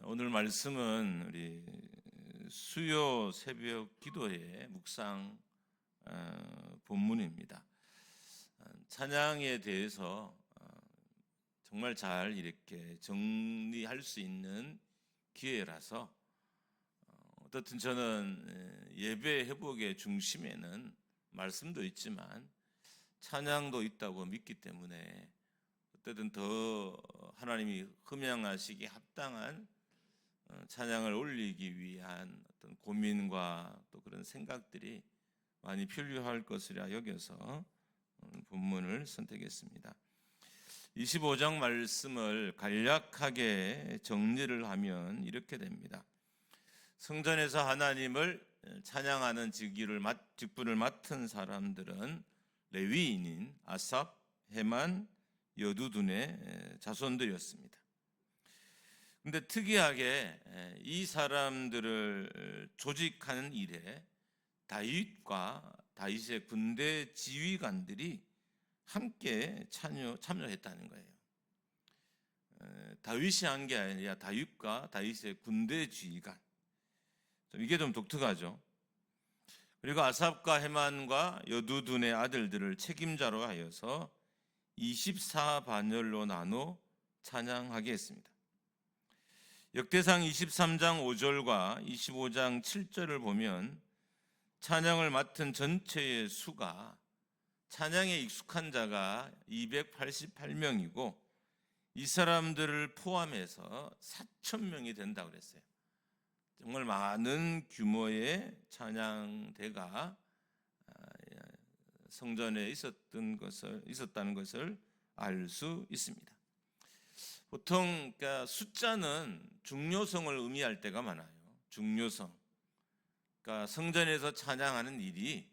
오늘 말씀은 우리 수요 새벽 기도의 묵상 본문입니다. 찬양에 대해서 정말 잘 이렇게 정리할 수 있는 기회라서 어떻든 저는 예배 회복의 중심에는 말씀도 있지만 찬양도 있다고 믿기 때문에 어쨌든 더 하나님이 흠양하시기 합당한 찬양을 올리기 위한 어떤 고민과 또 그런 생각들이 많이 필요할 것이라 여겨서 본문을 선택했습니다. 25장 말씀을 간략하게 정리를 하면 이렇게 됩니다. 성전에서 하나님을 찬양하는 직분을 맡은 사람들은 레위인인 아삽, 헤만, 여두둔의 자손들이었습니다. 근데 특이하게 이 사람들을 조직하는 일에 다윗과 다윗의 군대 지휘관들이 함께 참여했다는 거예요. 다윗이 한 게 아니라 다윗과 다윗의 군대 지휘관. 이게 좀 독특하죠. 그리고 아삽과 헤만과 여두둔의 아들들을 책임자로 하여서 24반열로 나눠 찬양하게 했습니다. 역대상 23장 5절과 25장 7절을 보면 찬양을 맡은 전체의 수가 찬양에 익숙한 자가 288명이고 이 사람들을 포함해서 4,000명이 된다고 그랬어요. 정말 많은 규모의 찬양대가 성전에 있었다는 것을 알 수 있습니다. 보통 그러니까 숫자는 중요성을 의미할 때가 많아요. 중요성. 그러니까 성전에서 찬양하는 일이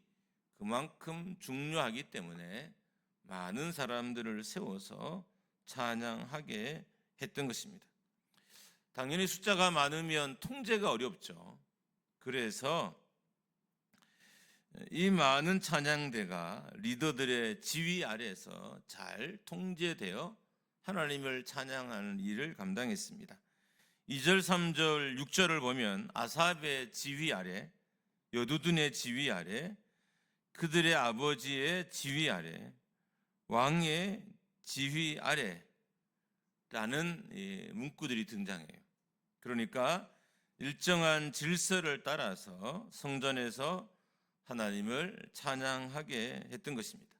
그만큼 중요하기 때문에 많은 사람들을 세워서 찬양하게 했던 것입니다. 당연히 숫자가 많으면 통제가 어렵죠. 그래서 이 많은 찬양대가 리더들의 지휘 아래에서 잘 통제되어 하나님을 찬양하는 일을 감당했습니다. 2절, 3절, 6절을 보면 아삽의 지휘 아래, 여두둔의 지휘 아래, 그들의 아버지의 지휘 아래, 왕의 지휘 아래라는 문구들이 등장해요. 그러니까 일정한 질서를 따라서 성전에서 하나님을 찬양하게 했던 것입니다.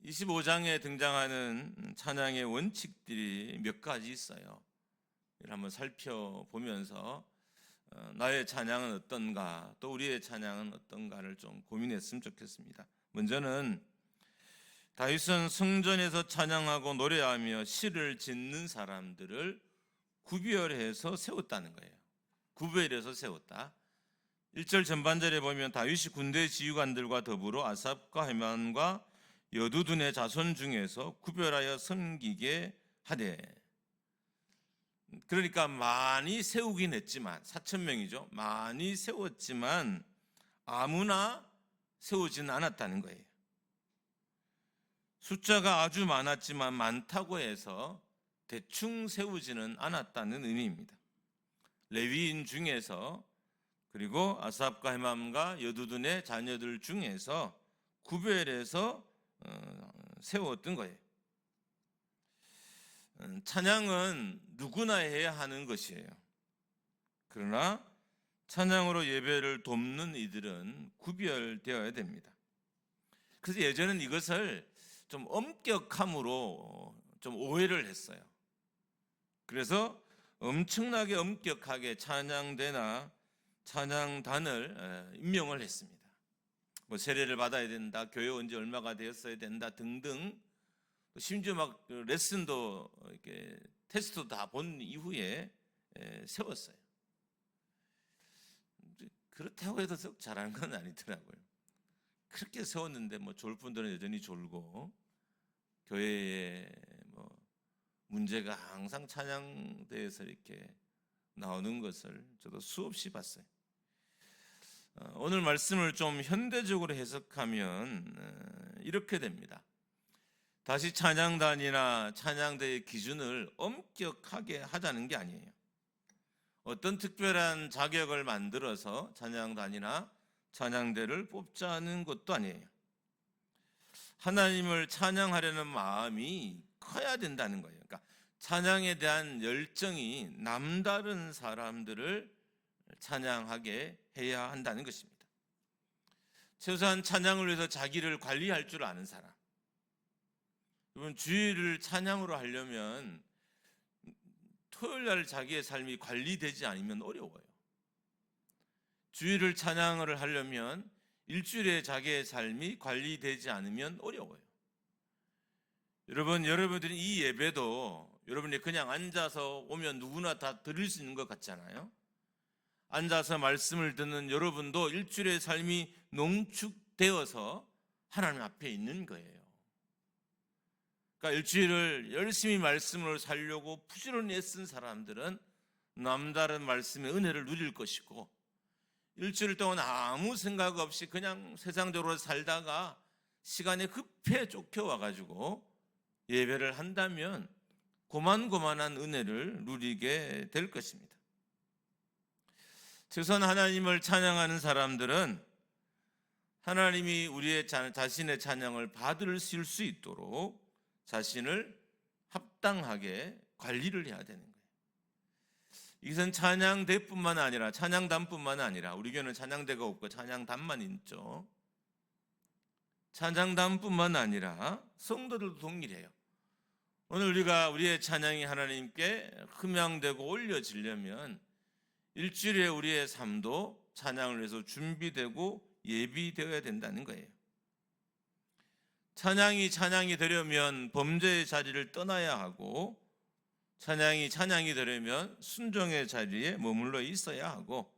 25장에 등장하는 찬양의 원칙들이 몇 가지 있어요. 이를 한번 살펴보면서 나의 찬양은 어떤가, 또 우리의 찬양은 어떤가를 좀 고민했으면 좋겠습니다. 먼저는 다윗은 성전에서 찬양하고 노래하며 시를 짓는 사람들을 구별해서 세웠다는 거예요. 구별해서 세웠다. 1절 전반절에 보면 다윗이 군대 지휘관들과 더불어 아삽과 헤만과 여두둔의 자손 중에서 구별하여 섬기게 하되, 그러니까 많이 세우긴 했지만 4,000명이죠. 많이 세웠지만 아무나 세우지는 않았다는 거예요. 숫자가 아주 많았지만 많다고 해서 대충 세우지는 않았다는 의미입니다. 레위인 중에서 그리고 아삽과 헤만과 여두둔의 자녀들 중에서 구별해서 세웠던 거예요. 찬양은 누구나 해야 하는 것이에요. 그러나 찬양으로 예배를 돕는 이들은 구별되어야 됩니다. 그래서 예전에는 이것을 좀 엄격함으로 좀 오해를 했어요. 그래서 엄청나게 엄격하게 찬양대나 찬양단을 임명을 했습니다. 뭐 세례를 받아야 된다, 교회 온 지 얼마가 되었어야 된다 등등, 심지어 막 레슨도 이렇게 테스트도 다 본 이후에 세웠어요. 그렇다고 해도 썩 잘하는 건 아니더라고요. 그렇게 세웠는데 뭐 졸 분들은 여전히 졸고, 교회에 뭐 문제가 항상 찬양대에서 이렇게 나오는 것을 저도 수없이 봤어요. 오늘 말씀을 좀 현대적으로 해석하면 이렇게 됩니다. 다시 찬양단이나 찬양대의 기준을 엄격하게 하자는 게 아니에요. 어떤 특별한 자격을 만들어서 찬양단이나 찬양대를 뽑자는 것도 아니에요. 하나님을 찬양하려는 마음이 커야 된다는 거예요. 그러니까 찬양에 대한 열정이 남다른 사람들을 찬양하게 해야 한다는 것입니다. 최소한 찬양을 위해서 자기를 관리할 줄 아는 사람. 여러분, 주일을 찬양으로 하려면 토요일 날 자기의 삶이 관리되지 않으면 어려워요. 주일을 찬양을 하려면 일주일에 자기의 삶이 관리되지 않으면 어려워요. 여러분들이 이 예배도 여러분이 그냥 앉아서 오면 누구나 다 드릴 수 있는 것 같잖아요. 앉아서 말씀을 듣는 여러분도 일주일의 삶이 농축되어서 하나님 앞에 있는 거예요. 그러니까 일주일을 열심히 말씀을 살려고 부지런히 애쓴 사람들은 남다른 말씀의 은혜를 누릴 것이고, 일주일 동안 아무 생각 없이 그냥 세상적으로 살다가 시간에 급해 쫓겨와가지고 예배를 한다면 고만고만한 은혜를 누리게 될 것입니다. 최소한 하나님을 찬양하는 사람들은 하나님이 우리의 자신의 찬양을 받으실 수 있도록 자신을 합당하게 관리를 해야 되는 거예요. 이것은 찬양대뿐만 아니라 찬양단뿐만 아니라, 우리 교회는 찬양대가 없고 찬양단만 있죠. 찬양단뿐만 아니라 성도들도 동일해요. 오늘 우리의 찬양이 하나님께 흠양되고 올려지려면 일주일에 우리의 삶도 찬양을 위해서 준비되고 예비되어야 된다는 거예요. 찬양이 되려면 범죄의 자리를 떠나야 하고, 찬양이 되려면 순종의 자리에 머물러 있어야 하고,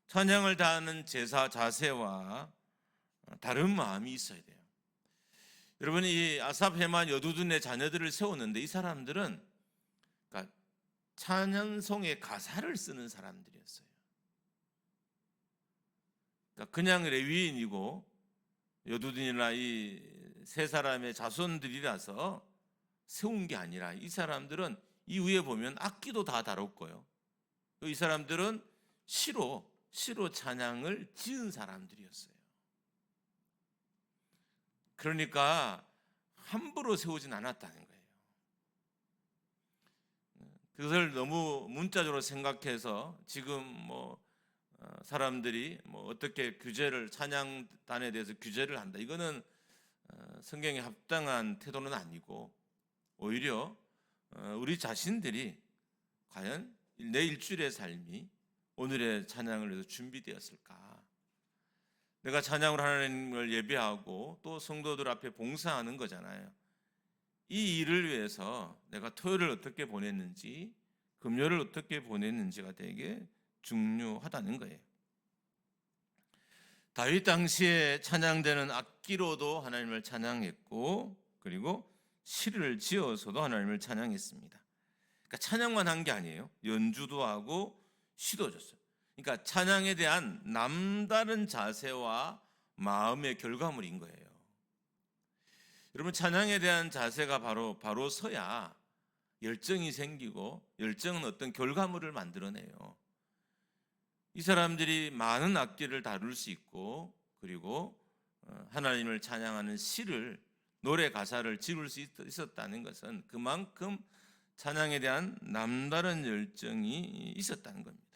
찬양을 다하는 제사 자세와 다른 마음이 있어야 돼요. 여러분이 이 아삽, 헤만, 여두둔의 자녀들을 세웠는데 이 사람들은 그러니까 찬양송의 가사를 쓰는 사람들이었어요. 그러니까 그냥 레위인이고 여두둔이나 이 세 사람의 자손들이라서 세운 게 아니라, 이 사람들은 이후에 보면 악기도 다 다뤘고요. 이 사람들은 시로 찬양을 지은 사람들이었어요. 그러니까 함부로 세우진 않았다는 거예요. 그것을 너무 문자적으로 생각해서 지금 사람들이 어떻게 찬양단에 대해서 규제를 한다, 이거는 성경에 합당한 태도는 아니고, 오히려 우리 자신들이 과연 내 일주일의 삶이 오늘의 찬양을 위해서 준비되었을까? 내가 찬양으로 하나님을 예배하고 또 성도들 앞에 봉사하는 거잖아요. 이 일을 위해서 내가 토요일을 어떻게 보냈는지, 금요일을 어떻게 보냈는지가 되게 중요하다는 거예요. 다윗 당시에 찬양되는 악기로도 하나님을 찬양했고, 그리고 시를 지어서도 하나님을 찬양했습니다. 그러니까 찬양만 한 게 아니에요. 연주도 하고 시도 줬어요. 그러니까 찬양에 대한 남다른 자세와 마음의 결과물인 거예요. 여러분, 찬양에 대한 자세가 바로 서야 열정이 생기고, 열정은 어떤 결과물을 만들어내요. 이 사람들이 많은 악기를 다룰 수 있고, 그리고 하나님을 찬양하는 시를, 노래 가사를 지을 수 있었다는 것은 그만큼 찬양에 대한 남다른 열정이 있었다는 겁니다.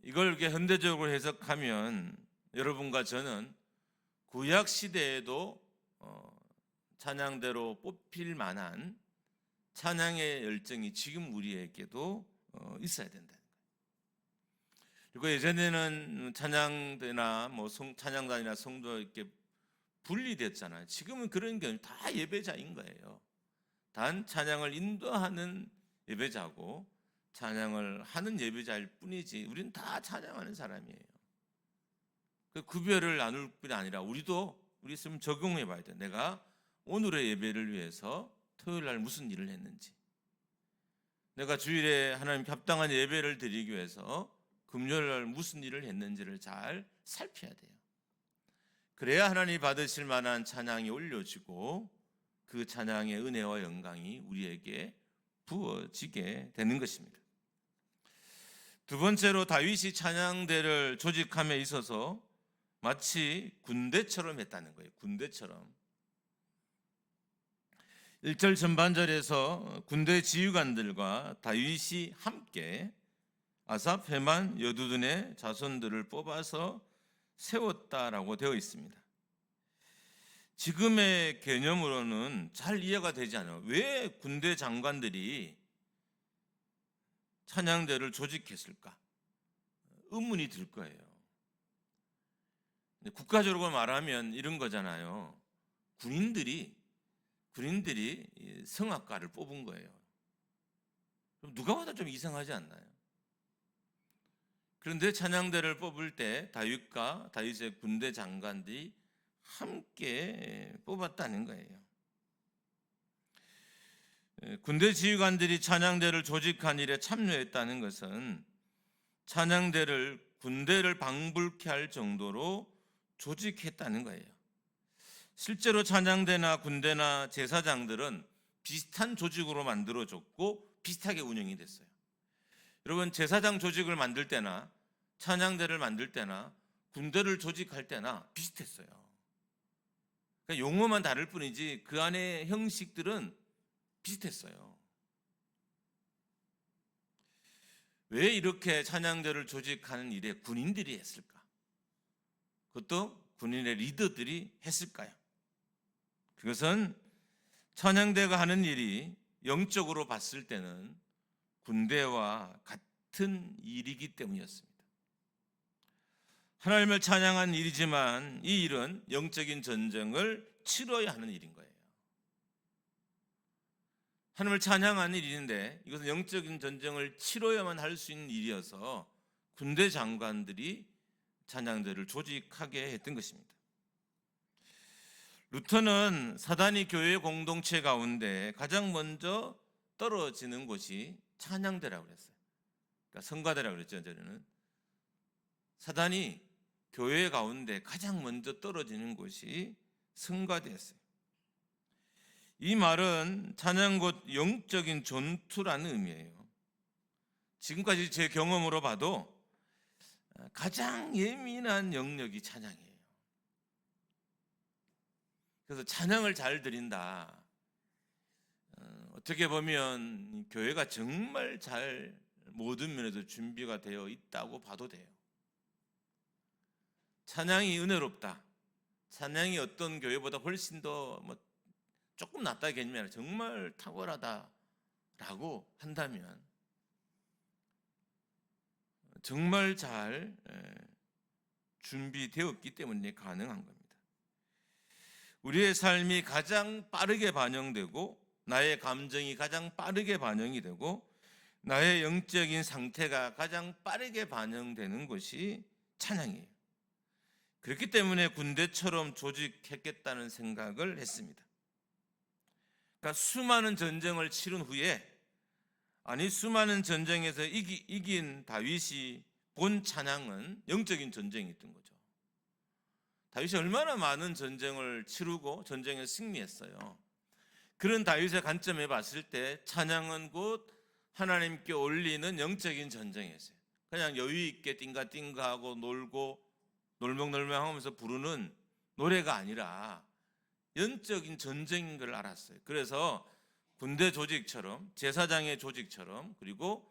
이걸 이렇게 현대적으로 해석하면 여러분과 저는 구약 시대에도 찬양대로 뽑힐 만한 찬양의 열정이 지금 우리에게도 있어야 된다. 그리고 예전에는 찬양대나 찬양단이나 성도 이렇게 분리됐잖아요. 지금은 그런 게 다 예배자인 거예요. 단 찬양을 인도하는 예배자고 찬양을 하는 예배자일 뿐이지, 우리는 다 찬양하는 사람이에요. 그 구별을 나눌 뿐이 아니라 우리 있으면 적용해 봐야 돼요. 내가 오늘의 예배를 위해서 토요일 날 무슨 일을 했는지, 내가 주일에 하나님께 합당한 예배를 드리기 위해서 금요일 날 무슨 일을 했는지를 잘 살펴야 돼요. 그래야 하나님이 받으실 만한 찬양이 올려지고 그 찬양의 은혜와 영광이 우리에게 부어지게 되는 것입니다. 두 번째로 다윗이 찬양대를 조직함에 있어서 마치 군대처럼 했다는 거예요. 군대처럼. 1절 전반절에서 군대 지휘관들과 다윗이 함께 아삽, 헤만, 여두둔의 자손들을 뽑아서 세웠다라고 되어 있습니다. 지금의 개념으로는 잘 이해가 되지 않아요. 왜 군대 장관들이 찬양대를 조직했을까? 의문이 들 거예요. 국가적으로 말하면 이런 거잖아요. 군인들이 성악가를 뽑은 거예요. 누가 봐도 좀 이상하지 않나요? 그런데 찬양대를 뽑을 때 다윗과 다윗의 군대 장관들이 함께 뽑았다는 거예요. 군대 지휘관들이 찬양대를 조직한 일에 참여했다는 것은 찬양대를 군대를 방불케 할 정도로 조직했다는 거예요. 실제로 찬양대나 군대나 제사장들은 비슷한 조직으로 만들어졌고 비슷하게 운영이 됐어요. 여러분, 제사장 조직을 만들 때나 찬양대를 만들 때나 군대를 조직할 때나 비슷했어요. 그러니까 용어만 다를 뿐이지 그 안에 형식들은 비슷했어요. 왜 이렇게 찬양대를 조직하는 일에 군인들이 했을까? 그것도 군인의 리더들이 했을까요? 그것은 찬양대가 하는 일이 영적으로 봤을 때는 군대와 같은 일이기 때문이었습니다. 하나님을 찬양한 일이지만 이 일은 영적인 전쟁을 치러야 하는 일인 거예요. 하나님을 찬양하는 일인데 이것은 영적인 전쟁을 치러야만 할 수 있는 일이어서 군대 장관들이 찬양대를 조직하게 했던 것입니다. 루터는 사단이 교회 공동체 가운데 가장 먼저 떨어지는 곳이 찬양대라고 그랬어요. 그러니까 성가대라고 그랬죠. 저는 사단이 교회 가운데 가장 먼저 떨어지는 곳이 성가대였어요. 이 말은 찬양 곧 영적인 전투라는 의미예요. 지금까지 제 경험으로 봐도 가장 예민한 영역이 찬양이에요. 그래서 찬양을 잘 드린다. 어떻게 보면 교회가 정말 잘 모든 면에서 준비가 되어 있다고 봐도 돼요. 찬양이 은혜롭다. 찬양이 어떤 교회보다 훨씬 더 조금 낫다 개념이 아니라 정말 탁월하다라고 한다면 정말 잘 준비되었기 때문에 가능한 겁니다. 우리의 삶이 가장 빠르게 반영되고 나의 감정이 가장 빠르게 반영이 되고 나의 영적인 상태가 가장 빠르게 반영되는 것이 찬양이에요. 그렇기 때문에 군대처럼 조직했겠다는 생각을 했습니다. 그러니까 수많은 전쟁을 치른 후에 수많은 전쟁에서 이긴 다윗이 본 찬양은 영적인 전쟁이었던 거죠. 다윗이 얼마나 많은 전쟁을 치르고 전쟁에 승리했어요. 그런 다윗의 관점에 봤을 때 찬양은 곧 하나님께 올리는 영적인 전쟁이었어요. 그냥 여유 있게 띵가띵가하고 놀고 놀멍놀멍하면서 부르는 노래가 아니라 영적인 전쟁인 걸 알았어요. 그래서 군대 조직처럼 제사장의 조직처럼 그리고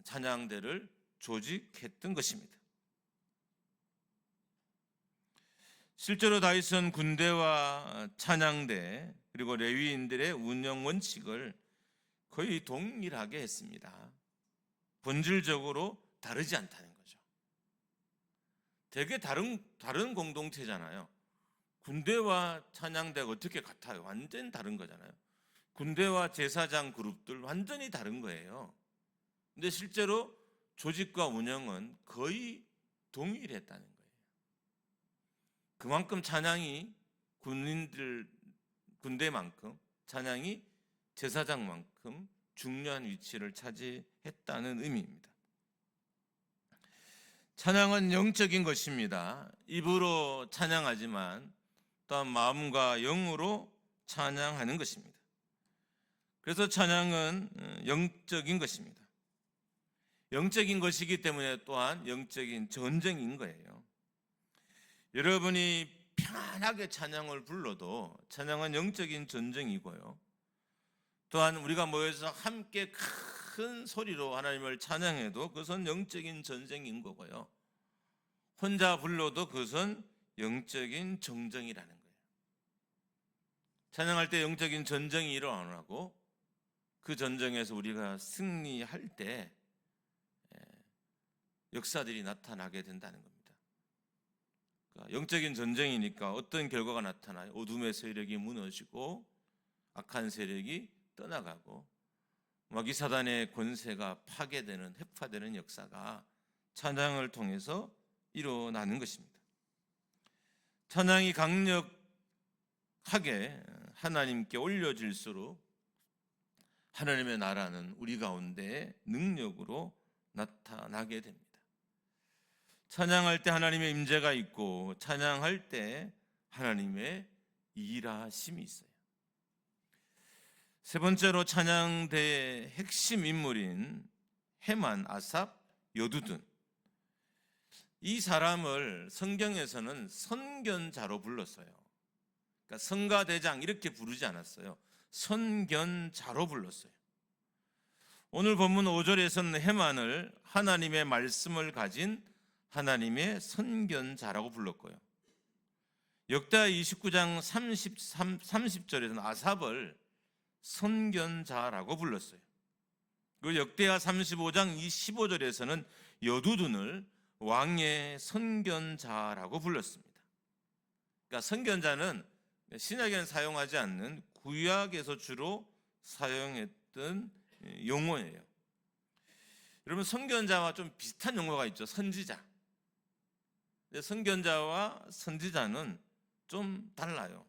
찬양대를 조직했던 것입니다. 실제로 다윗은 군대와 찬양대 그리고 레위인들의 운영 원칙을 거의 동일하게 했습니다. 본질적으로 다르지 않다는 거죠. 되게 다른 공동체잖아요. 군대와 찬양대가 어떻게 같아요? 완전 다른 거잖아요. 군대와 제사장 그룹들 완전히 다른 거예요. 근데 실제로 조직과 운영은 거의 동일했다는 거예요. 그만큼 찬양이 군대만큼 찬양이 제사장만큼 중요한 위치를 차지했다는 의미입니다. 찬양은 영적인 것입니다. 입으로 찬양하지만 또한 마음과 영으로 찬양하는 것입니다. 그래서 찬양은 영적인 것입니다. 영적인 것이기 때문에 또한 영적인 전쟁인 거예요. 여러분이 편안하게 찬양을 불러도 찬양은 영적인 전쟁이고요. 또한 우리가 모여서 함께 큰 소리로 하나님을 찬양해도 그것은 영적인 전쟁인 거고요. 혼자 불러도 그것은 영적인 정쟁이라는 거예요. 찬양할 때 영적인 전쟁이 일어나고 그 전쟁에서 우리가 승리할 때 역사들이 나타나게 된다는 겁니다. 그러니까 영적인 전쟁이니까 어떤 결과가 나타나요? 어둠의 세력이 무너지고 악한 세력이 떠나가고 마귀 사단의 권세가 파괴되는, 해파되는 역사가 찬양을 통해서 일어나는 것입니다. 찬양이 강력하게 하나님께 올려질수록 하나님의 나라는 우리 가운데 능력으로 나타나게 됩니다. 찬양할 때 하나님의 임재가 있고 찬양할 때 하나님의 일하심이 있어요. 세 번째로 찬양대의 핵심 인물인 헤만, 아삽, 여두둔, 이 사람을 성경에서는 선견자로 불렀어요. 그러니까 성가대장 이렇게 부르지 않았어요. 선견자로 불렀어요. 오늘 본문 5절에서는 헤만을 하나님의 말씀을 가진 하나님의 선견자라고 불렀고요. 역대하 29장 30절에서는 아삽을 선견자라고 불렀어요. 그 역대하 35장 15절에서는 여두둔을 왕의 선견자라고 불렀습니다. 그러니까 선견자는 신약에는 사용하지 않는 구약에서 주로 사용했던 용어예요. 여러분, 선견자와 좀 비슷한 용어가 있죠. 선지자. 선견자와 선지자는 좀 달라요.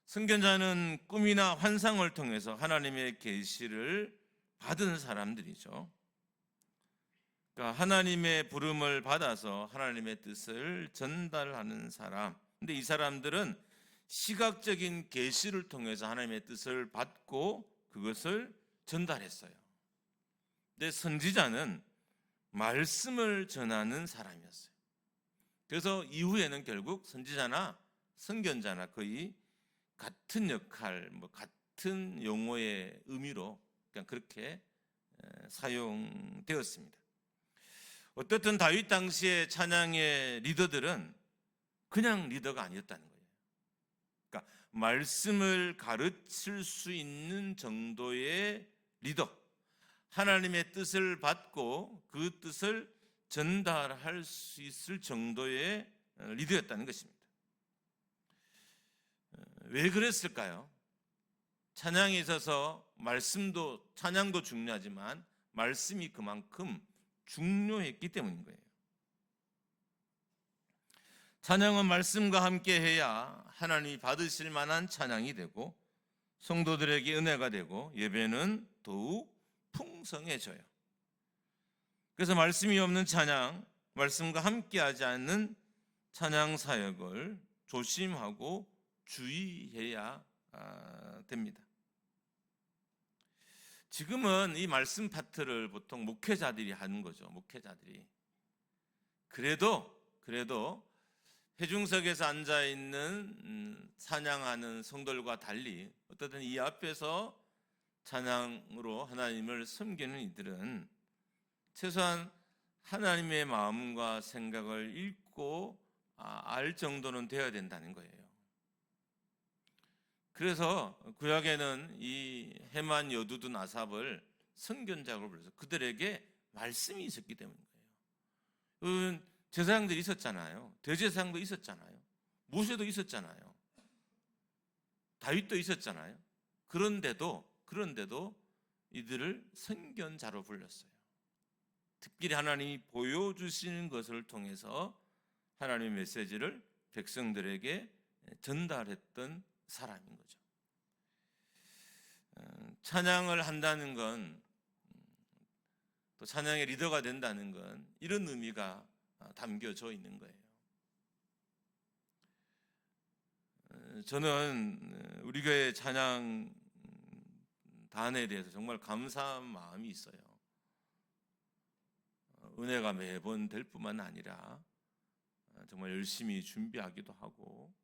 선견자는 꿈이나 환상을 통해서 하나님의 계시를 받은 사람들이죠. 그러니까 하나님의 부름을 받아서 하나님의 뜻을 전달하는 사람. 근데 이 사람들은 시각적인 계시를 통해서 하나님의 뜻을 받고 그것을 전달했어요. 근데 선지자는 말씀을 전하는 사람이었어요. 그래서 이후에는 결국 선지자나 선견자나 거의 같은 역할, 같은 용어의 의미로 그냥 그렇게 사용되었습니다. 어떻든 다윗 당시의 찬양의 리더들은 그냥 리더가 아니었다는 거예요. 그러니까 말씀을 가르칠 수 있는 정도의 리더, 하나님의 뜻을 받고 그 뜻을 전달할 수 있을 정도의 리더였다는 것입니다. 왜 그랬을까요? 찬양에 있어서 찬양도 중요하지만 말씀이 그만큼 중요했기 때문인 거예요. 찬양은 말씀과 함께 해야 하나님이 받으실 만한 찬양이 되고 성도들에게 은혜가 되고 예배는 더욱 풍성해져요. 그래서 말씀이 없는 찬양, 말씀과 함께하지 않는 찬양 사역을 조심하고 주의해야 됩니다. 지금은 이 말씀 파트를 보통 목회자들이 하는 거죠. 목회자들이. 그래도 회중석에서 앉아있는 찬양하는 성도들과 달리 어떻든 이 앞에서 찬양으로 하나님을 섬기는 이들은 최소한 하나님의 마음과 생각을 읽고 알 정도는 되어야 된다는 거예요. 그래서 구약에는 이 헤만, 여두둔, 아삽을 선견자로 불러서 그들에게 말씀이 있었기 때문인 거예요. 제사장들이 있었잖아요. 대제사장도 있었잖아요. 모세도 있었잖아요. 다윗도 있었잖아요. 그런데도 이들을 선견자로 불렀어요. 특별히 하나님이 보여주시는 것을 통해서 하나님의 메시지를 백성들에게 전달했던 사람인 거죠. 찬양을 한다는 건, 또 찬양의 리더가 된다는 건 이런 의미가 담겨져 있는 거예요. 저는 우리 교회 찬양 단에 대해서 정말 감사한 마음이 있어요. 은혜가 매번 될 뿐만 아니라 정말 열심히 준비하기도 하고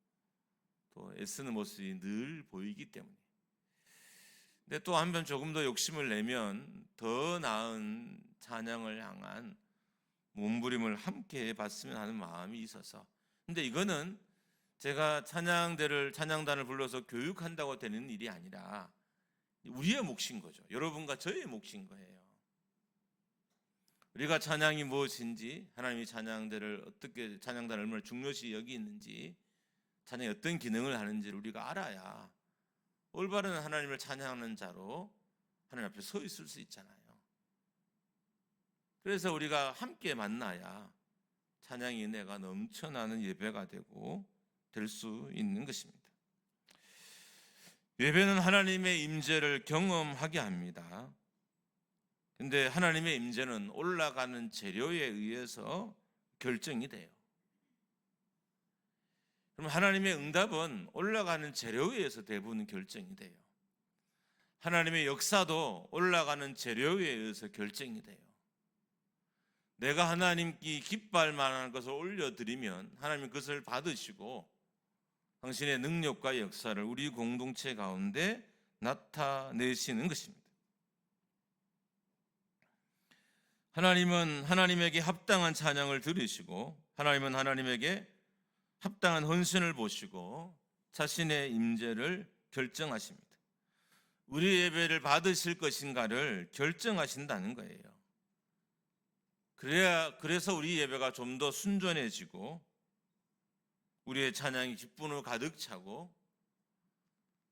또 애쓰는 모습이 늘 보이기 때문에. 근데 또 한편 조금 더 욕심을 내면 더 나은 찬양을 향한 몸부림을 함께 해봤으면 하는 마음이 있어서. 근데 이거는 제가 찬양단을 불러서 교육한다고 되는 일이 아니라 우리의 몫인 거죠. 여러분과 저의 몫인 거예요. 우리가 찬양이 무엇인지, 하나님이 찬양단을 얼마나 중요시 여기는지, 찬양이 어떤 기능을 하는지를 우리가 알아야 올바른 하나님을 찬양하는 자로 하나님 앞에 서 있을 수 있잖아요. 그래서 우리가 함께 만나야 찬양의 은혜가 넘쳐나는 예배가 되고 될 수 있는 것입니다. 예배는 하나님의 임재를 경험하게 합니다. 근데 하나님의 임재는 올라가는 재료에 의해서 결정이 돼요. 그럼 하나님의 응답은 올라가는 재료에 의해서 대부분 결정이 돼요. 하나님의 역사도 올라가는 재료에 의해서 결정이 돼요. 내가 하나님께 기뻐할 만한 것을 올려드리면 하나님은 그것을 받으시고 당신의 능력과 역사를 우리 공동체 가운데 나타내시는 것입니다. 하나님은 하나님에게 합당한 찬양을 들으시고 하나님은 하나님에게 합당한 헌신을 보시고 자신의 임재를 결정하십니다. 우리 예배를 받으실 것인가를 결정하신다는 거예요. 그래서 우리 예배가 좀 더 순전해지고 우리의 찬양이 기쁨으로 가득 차고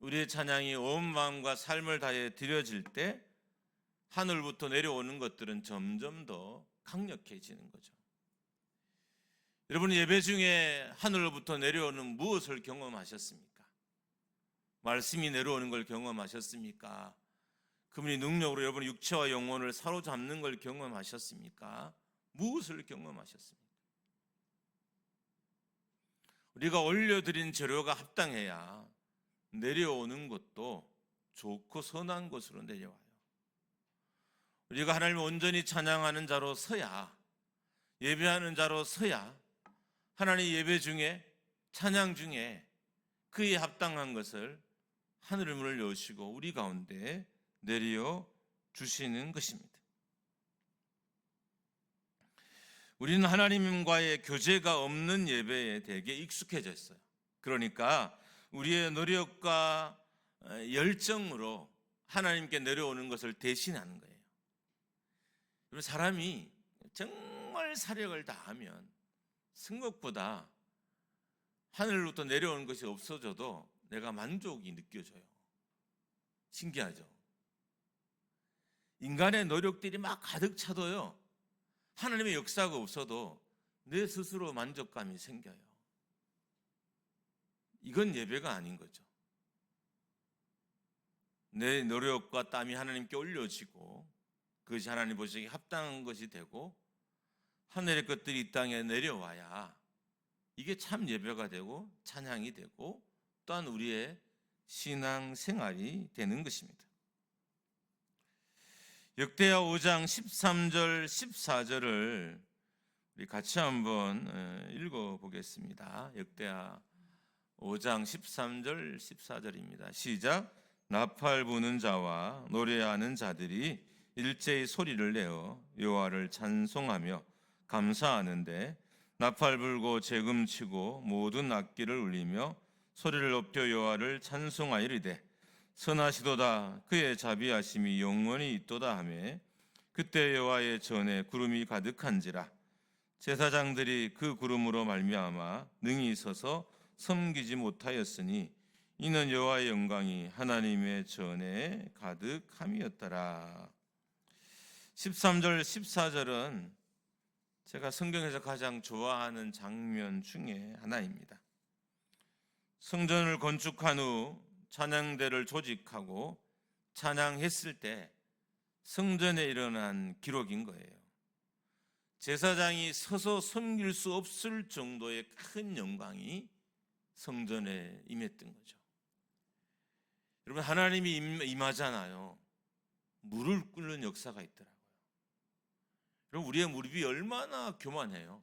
우리의 찬양이 온 마음과 삶을 다해 드려질 때 하늘부터 내려오는 것들은 점점 더 강력해지는 거죠. 여러분, 예배 중에 하늘로부터 내려오는 무엇을 경험하셨습니까? 말씀이 내려오는 걸 경험하셨습니까? 그분이 능력으로 여러분의 육체와 영혼을 사로잡는 걸 경험하셨습니까? 무엇을 경험하셨습니까? 우리가 올려드린 재료가 합당해야 내려오는 것도 좋고 선한 것으로 내려와요. 우리가 하나님을 온전히 찬양하는 자로 서야, 예배하는 자로 서야 하나님 예배 중에, 찬양 중에 그에 합당한 것을 하늘의 문을 여시고 우리 가운데 내려 주시는 것입니다. 우리는 하나님과의 교제가 없는 예배에 되게 익숙해졌어요. 그러니까 우리의 노력과 열정으로 하나님께 내려오는 것을 대신하는 거예요. 사람이 정말 사력을 다하면 생각보다 하늘로부터 내려오는 것이 없어져도 내가 만족이 느껴져요. 신기하죠? 인간의 노력들이 막 가득 차도요, 하나님의 역사가 없어도 내 스스로 만족감이 생겨요. 이건 예배가 아닌 거죠. 내 노력과 땀이 하나님께 올려지고 그것이 하나님 보시기에 합당한 것이 되고 하늘의 것들이 이 땅에 내려와야 이게 참 예배가 되고 찬양이 되고 또한 우리의 신앙생활이 되는 것입니다. 역대하 5장 13절 14절을 우리 같이 한번 읽어보겠습니다. 역대하 5장 13절 14절입니다. 시작. 나팔 부는 자와 노래하는 자들이 일제히 소리를 내어 여호와를 찬송하며 감사하는데 나팔 불고 재금 치고 모든 악기를 울리며 소리를 높여 여호와를 찬송하이르되 선하시도다 그의 자비하심이 영원히 있도다 하매 그때 여호와의 전에 구름이 가득한지라 제사장들이 그 구름으로 말미암아 능히 서서 섬기지 못하였으니 이는 여호와의 영광이 하나님의 전에 가득함이었더라. 13절 14절은 제가 성경에서 가장 좋아하는 장면 중에 하나입니다. 성전을 건축한 후 찬양대를 조직하고 찬양했을 때 성전에 일어난 기록인 거예요. 제사장이 서서 섬길 수 없을 정도의 큰 영광이 성전에 임했던 거죠. 여러분, 하나님이 임하잖아요. 물을 끓는 역사가 있더라고요. 여러분, 우리의 무릎이 얼마나 교만해요.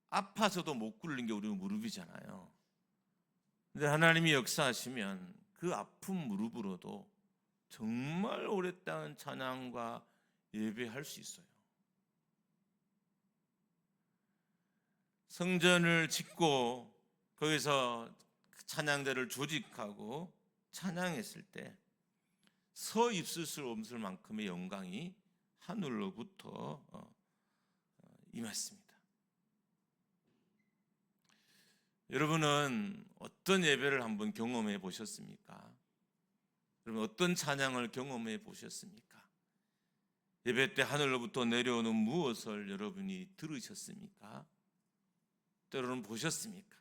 아파서도 못 꿇는 게 우리 무릎이잖아요. 근데 하나님이 역사하시면 그 아픈 무릎으로도 정말 오랫동안 찬양과 예배할 수 있어요. 성전을 짓고 거기서 찬양대를 조직하고 찬양했을 때 서 있을 수 없을 만큼의 영광이 하늘로부터 임했습니다. 여러분은 어떤 예배를 한번 경험해 보셨습니까? 여러분, 어떤 찬양을 경험해 보셨습니까? 예배 때 하늘로부터 내려오는 무엇을 여러분이 들으셨습니까? 때로는 보셨습니까?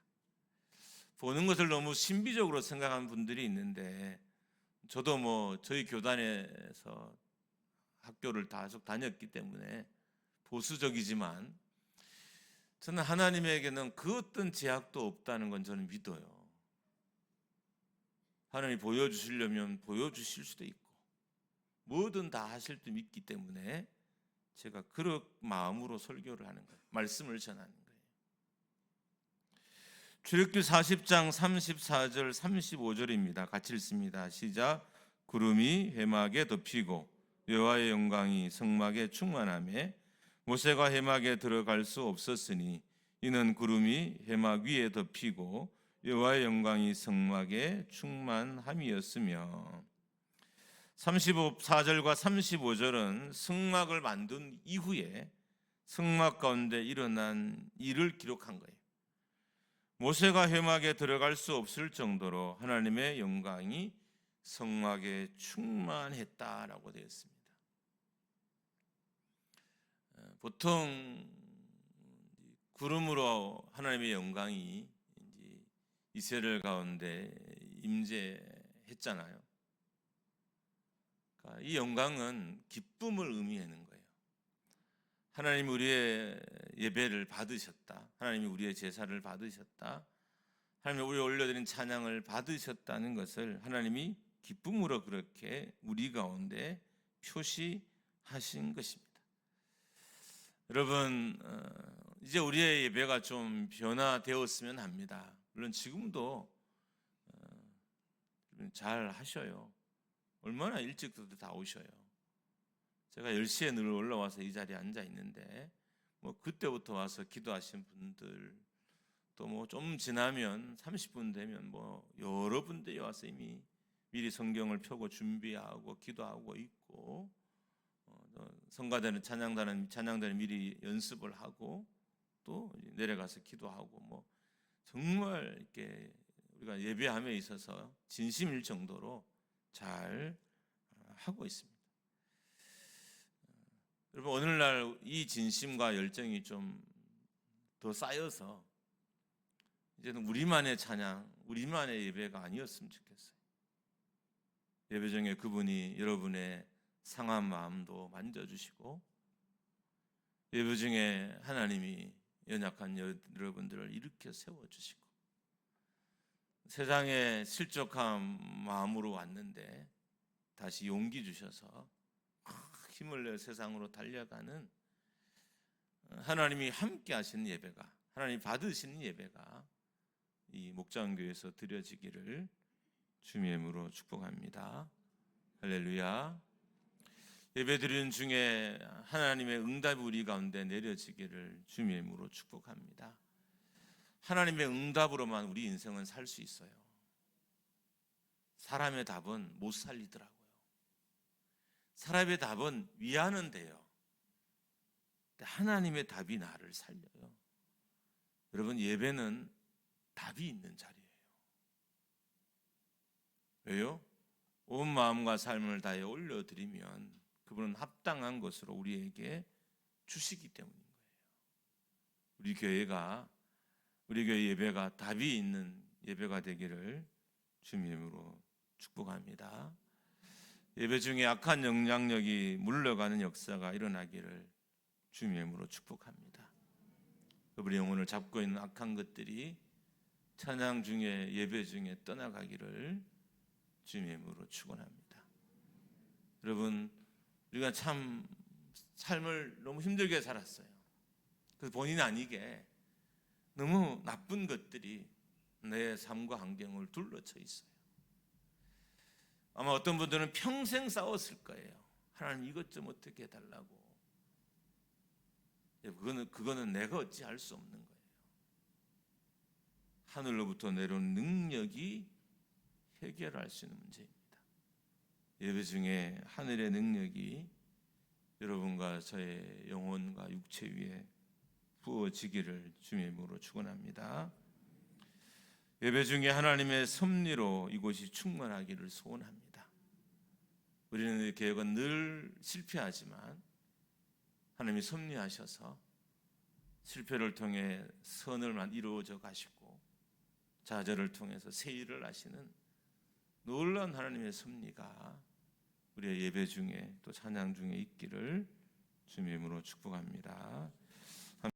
보는 것을 너무 신비적으로 생각하는 분들이 있는데, 저도 저희 교단에서 학교를 계속 다녔기 때문에 보수적이지만 저는 하나님에게는 그 어떤 제약도 없다는 건 저는 믿어요. 하나님이 보여주시려면 보여주실 수도 있고 뭐든 다 하실 줄 믿기 때문에 제가 그런 마음으로 설교를 하는 거예요. 말씀을 전하는 거예요. 출애굽기 40장 34절 35절입니다. 같이 읽습니다. 시작. 구름이 회막에 덮이고 여호와의 영광이 성막에 충만하며 모세가 회막에 들어갈 수 없었으니 이는 구름이 회막 위에 덮이고 여호와의 영광이 성막에 충만함이었으며. 34절과 35절은 성막을 만든 이후에 성막 가운데 일어난 일을 기록한 거예요. 모세가 회막에 들어갈 수 없을 정도로 하나님의 영광이 성막에 충만했다라고 되어 있습니다. 보통 구름으로 하나님의 영광이 이스라엘 가운데 임재했잖아요. 그러니까 이 영광은 기쁨을 의미하는 거예요. 하나님이 우리의 예배를 받으셨다. 하나님이 우리의 제사를 받으셨다. 하나님이 우리 올려드린 찬양을 받으셨다는 것을 하나님이 기쁨으로 그렇게 우리 가운데 표시하신 것입니다. 여러분, 이제 우리의 예배가 좀 변화되었으면 합니다. 물론 지금도 잘 하셔요. 얼마나 일찍도 다 오셔요. 제가 10시에 늘 올라와서 이 자리에 앉아 있는데 그때부터 와서 기도하신 분들, 또 좀 지나면 30분 되면 여러 분들이 와서 이미 미리 성경을 펴고 준비하고 기도하고 있고, 성가대는 찬양단은 미리 연습을 하고 또 내려가서 기도하고, 정말 이렇게 우리가 예배함에 있어서 진심일 정도로 잘 하고 있습니다. 여러분, 오늘날 이 진심과 열정이 좀 더 쌓여서 이제는 우리만의 찬양, 우리만의 예배가 아니었으면 좋겠어요. 예배 중에 그분이 여러분의 상한 마음도 만져주시고, 예배 중에 하나님이 연약한 여러분들을 일으켜 세워주시고, 세상에 실족한 마음으로 왔는데 다시 용기 주셔서 힘을 내 세상으로 달려가는 하나님이 함께 하시는 예배가, 하나님이 받으시는 예배가 이 목장교회에서 드려지기를 주님의 이름으로 축복합니다. 할렐루야. 예배 드리는 중에 하나님의 응답이 우리 가운데 내려지기를 주님의 이름으로 축복합니다. 하나님의 응답으로만 우리 인생은 살 수 있어요. 사람의 답은 못 살리더라고요. 사람의 답은 위하는 돼요. 하나님의 답이 나를 살려요. 여러분, 예배는 답이 있는 자리예요. 왜요? 온 마음과 삶을 다해 올려드리면 그분은 합당한 것으로 우리에게 주시기 때문인 거예요. 우리 교회 예배가 답이 있는 예배가 되기를 주님의 이름으로 축복합니다. 예배 중에 악한 영향력이 물러가는 역사가 일어나기를 주님의 이름으로 축복합니다. 우리 영혼을 잡고 있는 악한 것들이 찬양 중에 예배 중에 떠나가기를 주님의 이름으로 축원합니다. 여러분, 우리가 참 삶을 너무 힘들게 살았어요. 그래서 본인 아니게 너무 나쁜 것들이 내 삶과 환경을 둘러쳐 있어요. 아마 어떤 분들은 평생 싸웠을 거예요. 하나님 이것 좀 어떻게 해달라고. 그거는 내가 어찌할 수 없는 거예요. 하늘로부터 내려온 능력이 해결할 수 있는 문제입니다. 예배 중에 하늘의 능력이 여러분과 저의 영혼과 육체 위에 부어지기를 주님의 이름으로 축원합니다. 예배 중에 하나님의 섭리로 이곳이 충만하기를 소원합니다. 우리는 계획은 늘 실패하지만 하나님이 섭리하셔서 실패를 통해 선을 이루어져 가시고 좌절을 통해서 새 일을 하시는 놀라운 하나님의 섭리가 우리의 예배 중에 또 찬양 중에 있기를 주님의 이름으로 축복합니다.